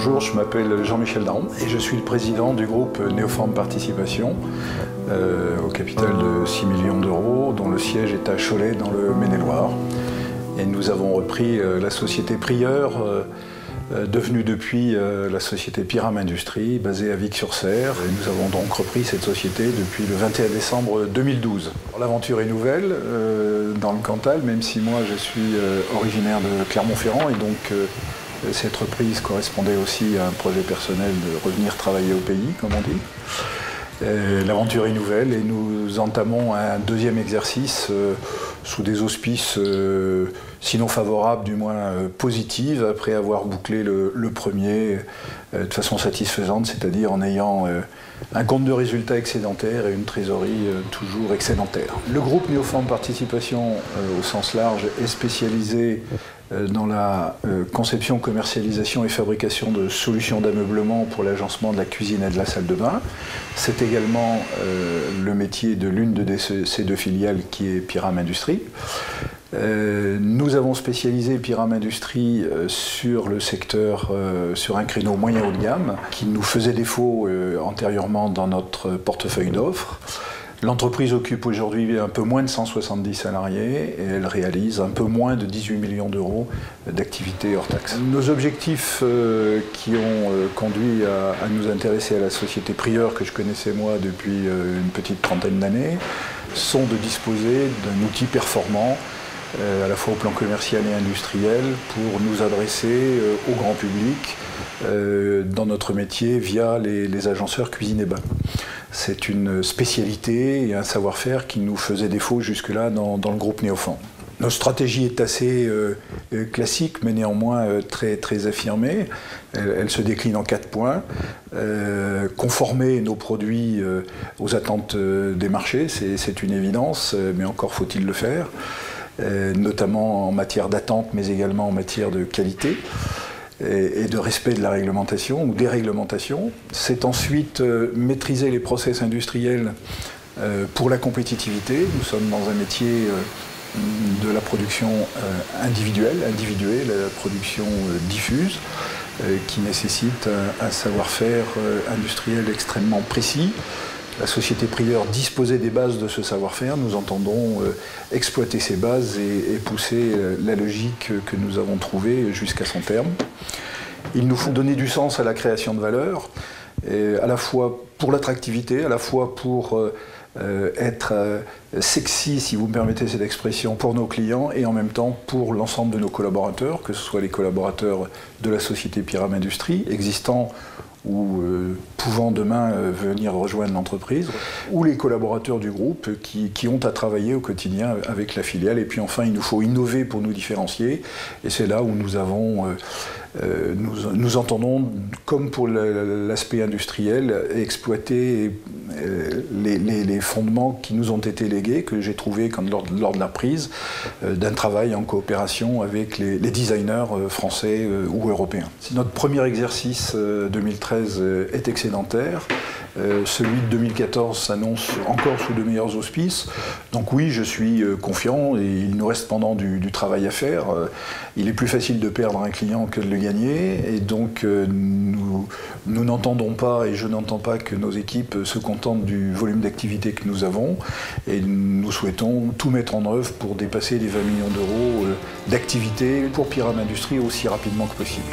Bonjour, je m'appelle Jean-Michel Daron et je suis le président du groupe Neoform Participation au capital de 6 millions d'euros, dont le siège est à Cholet dans le Maine-et-Loire. Et nous avons repris la société Prieur, devenue depuis la société Pyram Industrie, basée à Vic-sur-Cère. Et nous avons donc repris cette société depuis le 21 décembre 2012. L'aventure est nouvelle dans le Cantal, même si moi je suis originaire de Clermont-Ferrand et donc cette reprise correspondait aussi à un projet personnel de revenir travailler au pays, comme on dit. L'aventure est nouvelle et nous entamons un deuxième exercice sous des auspices, sinon favorables, du moins positifs, après avoir bouclé le premier de façon satisfaisante, c'est-à-dire en ayant un compte de résultats excédentaire et une trésorerie toujours excédentaire. Le groupe Neoform Participation, au sens large, est spécialisé dans la conception, commercialisation et fabrication de solutions d'ameublement pour l'agencement de la cuisine et de la salle de bain. C'est également le métier de l'une de ces deux filiales qui est Pyram Industrie. Nous avons spécialisé Pyram Industrie sur le secteur, sur un créneau moyen haut de gamme qui nous faisait défaut antérieurement dans notre portefeuille d'offres. L'entreprise occupe aujourd'hui un peu moins de 170 salariés et elle réalise un peu moins de 18 millions d'euros d'activité hors taxes. Nos objectifs qui ont conduit à nous intéresser à la société Prieur, que je connaissais moi depuis une petite trentaine d'années, sont de disposer d'un outil performant à la fois au plan commercial et industriel pour nous adresser au grand public dans notre métier via les agenceurs cuisine et bain. C'est une spécialité et un savoir-faire qui nous faisait défaut jusque-là dans le groupe Neoform. Notre stratégie est assez classique, mais néanmoins très affirmée. Elle se décline en 4 points. Conformer nos produits aux attentes des marchés, c'est une évidence, mais encore faut-il le faire, notamment en matière d'attente, mais également en matière de qualité et de respect de la réglementation ou des réglementations. C'est ensuite maîtriser les process industriels pour la compétitivité. Nous sommes dans un métier de la production individuelle, la production diffuse, qui nécessite un savoir-faire industriel extrêmement précis. La société Prieur disposait des bases de ce savoir-faire. Nous entendons exploiter ces bases et pousser la logique que nous avons trouvée jusqu'à son terme. Il nous faut donner du sens à la création de valeur, à la fois pour l'attractivité, à la fois pour être sexy, si vous me permettez cette expression, pour nos clients et en même temps pour l'ensemble de nos collaborateurs, que ce soit les collaborateurs de la société Pyram Industrie, existants ou pouvant demain venir rejoindre l'entreprise, ou les collaborateurs du groupe qui ont à travailler au quotidien avec la filiale. Et puis enfin, il nous faut innover pour nous différencier, et c'est là où nous entendons, comme pour l'aspect industriel, exploiter les fondements qui nous ont été légués, que j'ai trouvés lors de la prise d'un travail en coopération avec les designers français ou européens. Notre premier exercice 2013 est excédentaire. Celui de 2014 s'annonce encore sous de meilleurs auspices. Donc oui, je suis confiant et il nous reste pendant du travail à faire. Il est plus facile de perdre un client que de le gagner et donc nous n'entendons pas et je n'entends pas que nos équipes se contentent du volume d'activité que nous avons et nous souhaitons tout mettre en œuvre pour dépasser les 20 millions d'euros d'activité pour Pyram Industrie aussi rapidement que possible.